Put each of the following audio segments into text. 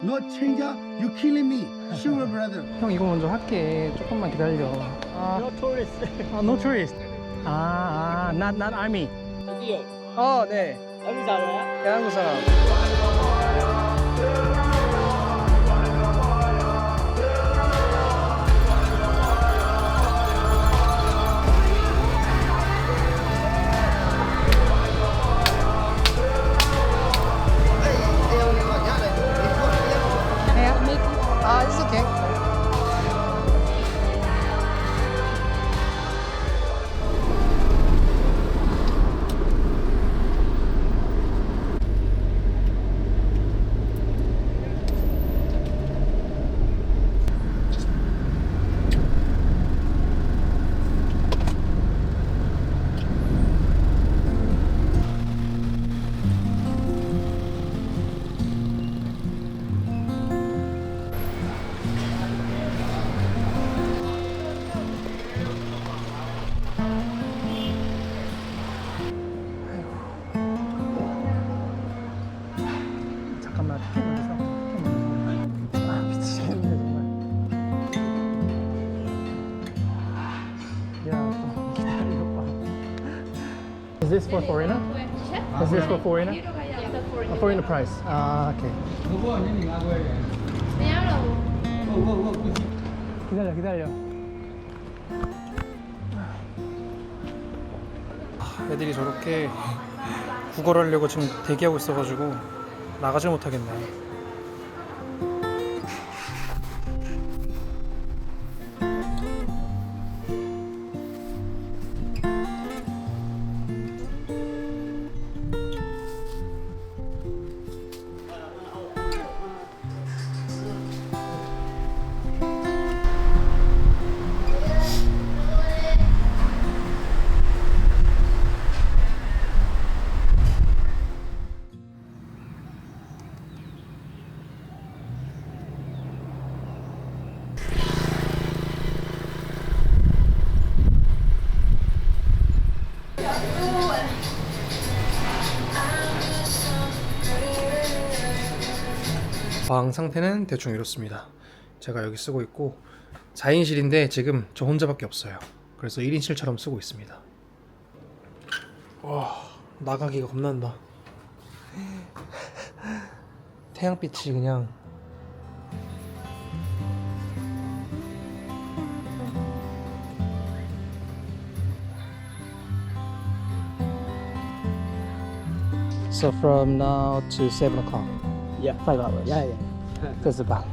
No change. You killing me. Sure, brother. 형 이거 먼저 할게. 조금만 기다려. No tourist. No tourist. not army. 저기요. 네. 여기 살아요? 대한민국 사람. It's okay. 잠깐만 티켓 먼저 사. 티켓 먼저 사. 미치겠네 정말. 야, 좀 기다려봐. Is this for foreigner? Is this for foreigner? A foreigner price. Okay. 기다려. 애들이 저렇게 국어를 하려고 지금 대기하고 있어가지고 나가지 못하겠네. 방 상태는 대충 이렇습니다. 제가 여기 쓰고 있고 4인실인데 지금 저 혼자밖에 없어요. 그래서 1인실처럼 쓰고 있습니다. 와, 나가기가 겁난다. 태양빛이 그냥 So from now to 7 o'clock. Yeah. 5 hours. Yeah. That's about.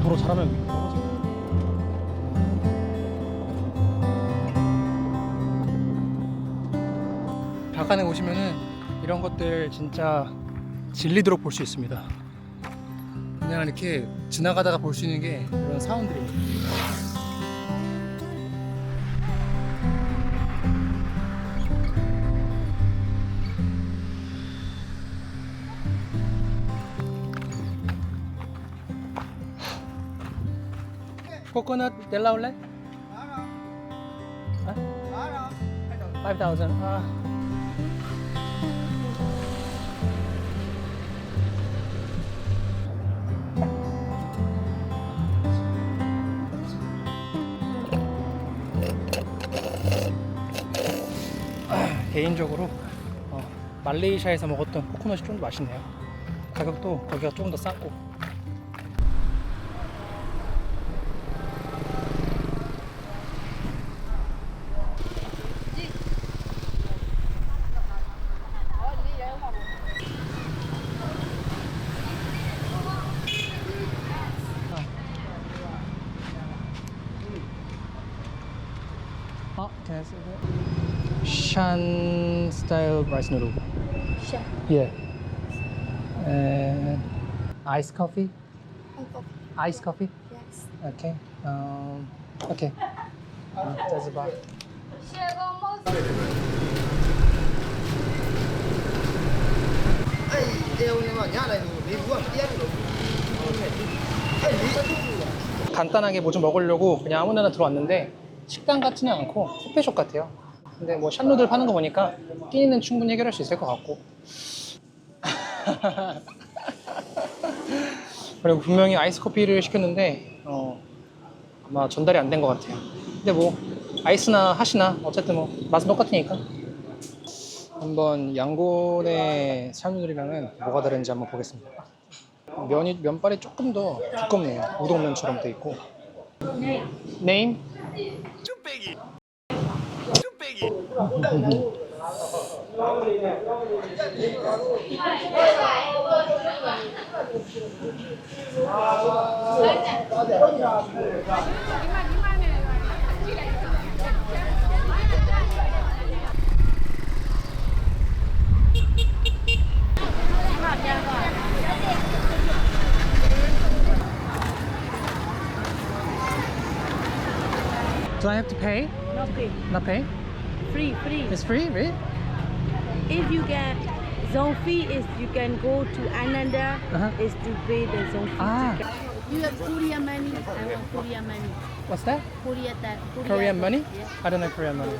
도로 잘하면 박안에 오시면은 이런 것들 진짜 질리도록 볼 수 있습니다. 그냥 이렇게 지나가다가 볼 수 있는 게 이런 사원들입니다. 코코넛 델라 올래? 5,000. 개인적으로 말레이시아에서 먹었던 코코넛이 좀 더 맛있네요. 가격도 거기가 조금 더 쌌고. Can I say that? Shan style rice noodle. Sure. Yeah. And iced coffee. And coffee. Iced coffee. Yes. Okay. Okay. That's about. Ê, đeo nhưng mà nhá này, đi vừa biết rồi. Ê, lý có chút gì à? 간단하게 뭐 좀 먹으려고 그냥 아무 데나 들어왔는데 식당 같지는 않고 커피숍 같아요. 근데 뭐 샷누들 파는 거 보니까 끼니는 충분히 해결할 수 있을 것 같고 그리고 분명히 아이스 커피를 시켰는데 아마 전달이 안 된 것 같아요. 근데 뭐 아이스나 핫이나 어쨌든 뭐 맛은 똑같으니까. 한번 양곤의 샤누들이랑은 뭐가 다른지 한번 보겠습니다. 면발이 조금 더 두껍네요. 우동면처럼 돼 있고. Name? 쭈빼기. Do I have to pay? No pay. Not pay? Free. It's free, really? If you get zone fee, is you can go to Ananda. Uh-huh. Is to pay the zone fee. Ah, You have Korean money. I want Korean money. what's that? Korean money? Yes. I don't know Korean money.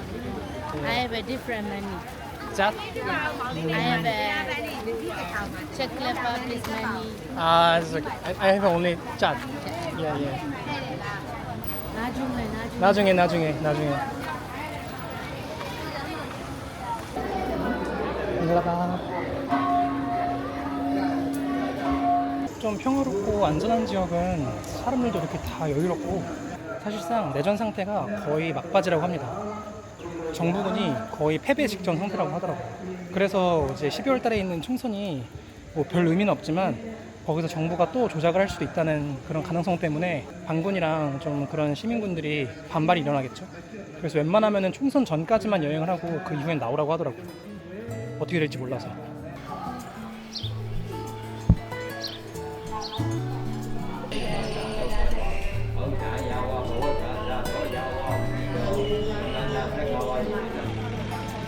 I have a different money. That? I have a chocolate public money. It's like, I have only chat. Yeah. 나중에. 나중에. 좀 평화롭고 안전한 지역은 사람들도 이렇게 다 여유롭고 사실상 내전 상태가 거의 막바지라고 합니다. 정부군이 거의 패배 직전 상태라고 하더라고요. 그래서 이제 12월 달에 있는 총선이 뭐 별 의미는 없지만 거기서 정부가 또 조작을 할 수도 있다는 그런 가능성 때문에 반군이랑 좀 그런 시민군들이 반발이 일어나겠죠. 그래서 웬만하면 총선 전까지만 여행을 하고 그 이후엔 나오라고 하더라고요. 어떻게 될지 몰라서.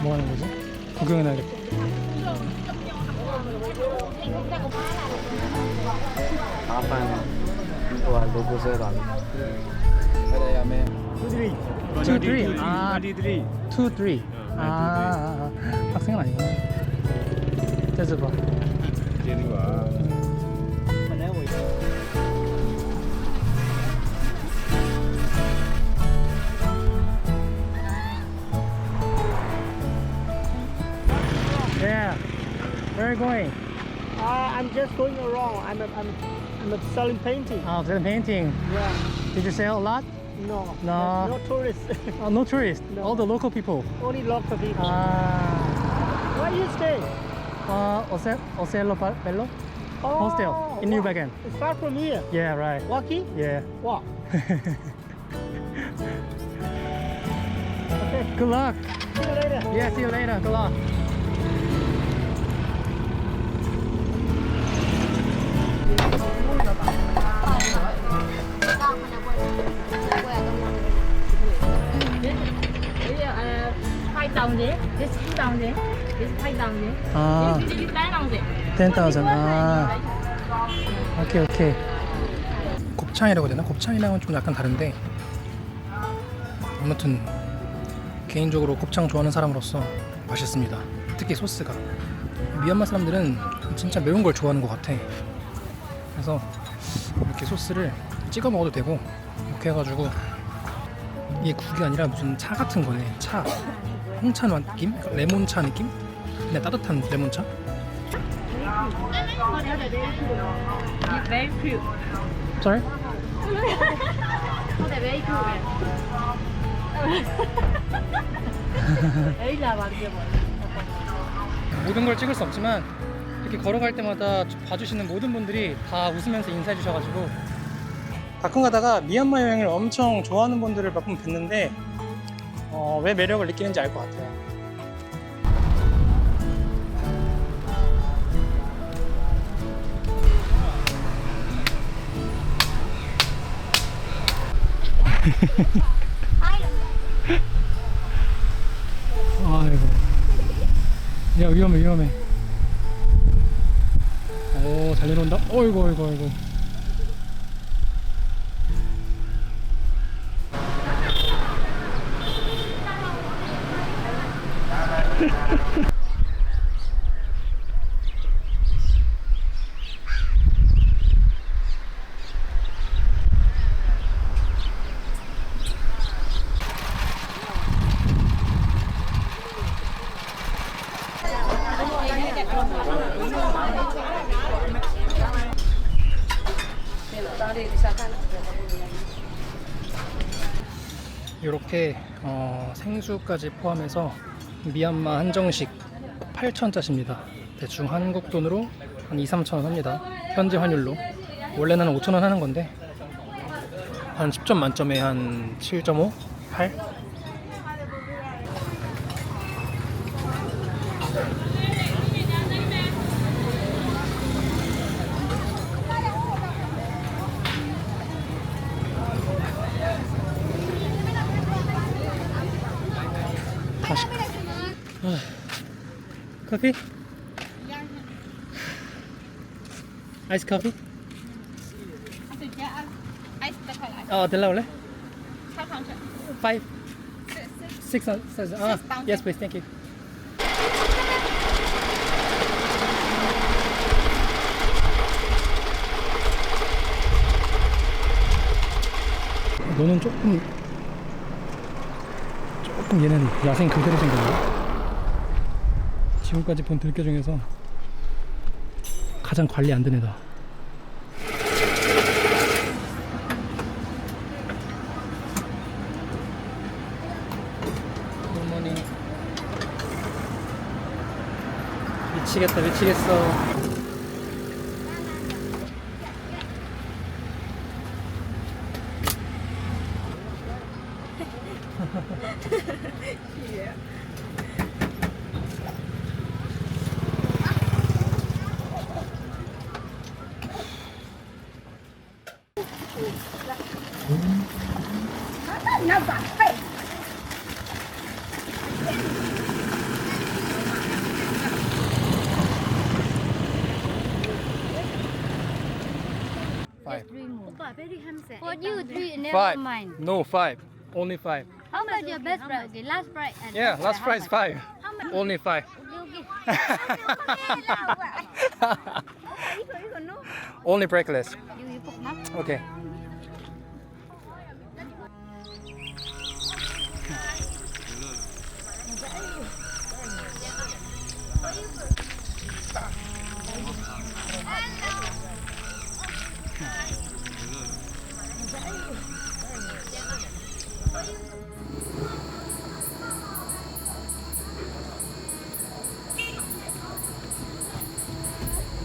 뭐 하는 거지? 구경해놔야겠다. Two, three. 아, 2, 3. 학생은 아니구나. 재즈 봐. Yeah. Where are you going? I'm just going around. I'm selling painting. Oh, the painting. Yeah. Did you sell a lot? No. No. No tourists. Oh, no tourists. No. All the local people. Only local people. Ah. Where you stay? Ocello Bello Oh, Hostel in New wow. Bagan. It's far from here. Yeah, right. Walking? Yeah. Walk. Okay. Good luck. See you later. Yeah, see you later. Good luck. This 2,000. This 5,000. 아, This is 10,000. 10,000. 아, 오케이. 곱창이라고 해야 되나? 곱창이랑은 좀 약간 다른데 아무튼 개인적으로 곱창 좋아하는 사람으로서 맛있습니다. 특히 소스가 미얀마 사람들은 진짜 매운 걸 좋아하는 것 같아. 그래서 이렇게 소스를 찍어 먹어도 되고 이렇게 해가지고 이게 국이 아니라 무슨 차 같은 거네. 차, 홍차 느낌? 레몬차 느낌? 그냥 따뜻한 레몬차? It's very cute. Sorry? It's very cute. 여기다 만져봐. 모든 걸 찍을 수 없지만 이렇게 걸어갈 때마다 봐주시는 모든 분들이 다 웃으면서 인사해 주셔가지고 가끔 가다가 미얀마 여행을 엄청 좋아하는 분들을 몇 번 뵀는데 왜 매력을 느끼는지 알 것 같아요. 아이고, 야 위험해. 오, 잘 내려온다. 어이구. 이렇게 생수까지 포함해서 미얀마 한정식 8,000짜십니다. 대충 한국 돈으로 한 2, 3천 원 합니다. 현재 환율로. 원래는 5천 원 하는 건데 한 10점 만점에 한 7.5? 8? 맛있다. 커피? 아이스 커피? 될라 올래? 5 6 yes please thank you. 너는 조금 얘는 야생 그대로 생겼네. 지금까지 본 들깨 중에서 가장 관리 안 된 애다. 굿모닝. 미치겠다 미치겠어. For you, three, never Five. mind. No 5. Only 5. How much your best price? The last price. And Yeah, last price 5. How much? Only 5. Only breakless. You put up. Okay.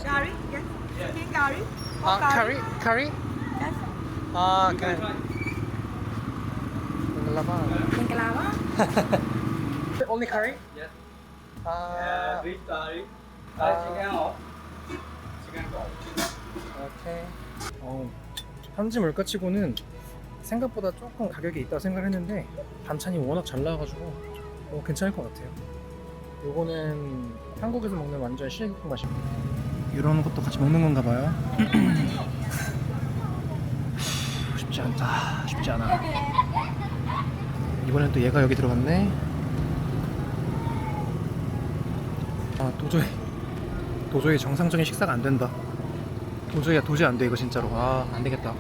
Curry, yes. Chicken curry. Curry? Curry? Yes. Okay. Baklava. Only curry? Yes. Beef curry. 오케이. 현지 물가치고는 생각보다 조금 가격이 있다고 생각을 했는데 반찬이 워낙 잘 나와가지고 괜찮을 것 같아요. 요거는 한국에서 먹는 완전 시래기국 맛입니다. 이런 것도 같이 먹는 건가 봐요. 쉽지 않다. 쉽지 않아. 이번엔 또 얘가 여기 들어갔네. 도저히 정상적인 식사가 안 된다. 도저히 안 돼 이거 진짜로. 안 되겠다.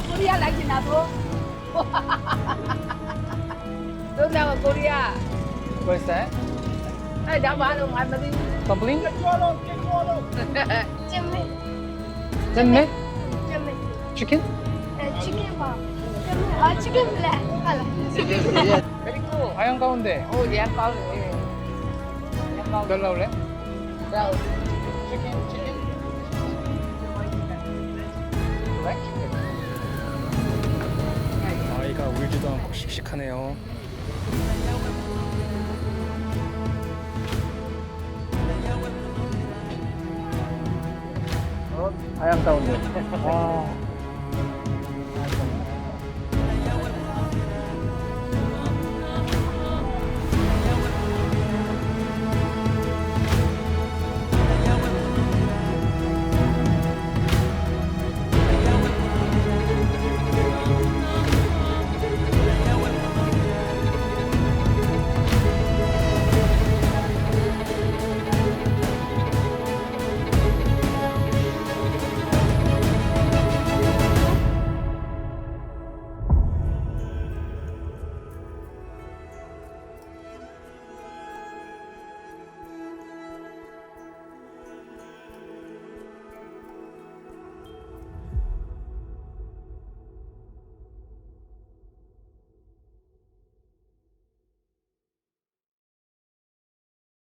Korea like na bro. Don't know Korea. What's that? Ai đã bán không ăn mà đi. Dumpling? Chimney. 잼맥? Chimney. Chicken? Chicken bar. Chicken flat. Very cool. 아양 가운데. Oh, dạ con. 별 나올래? Rồi. 아이가 울지도 않고 씩씩하네요. 아양 가운데.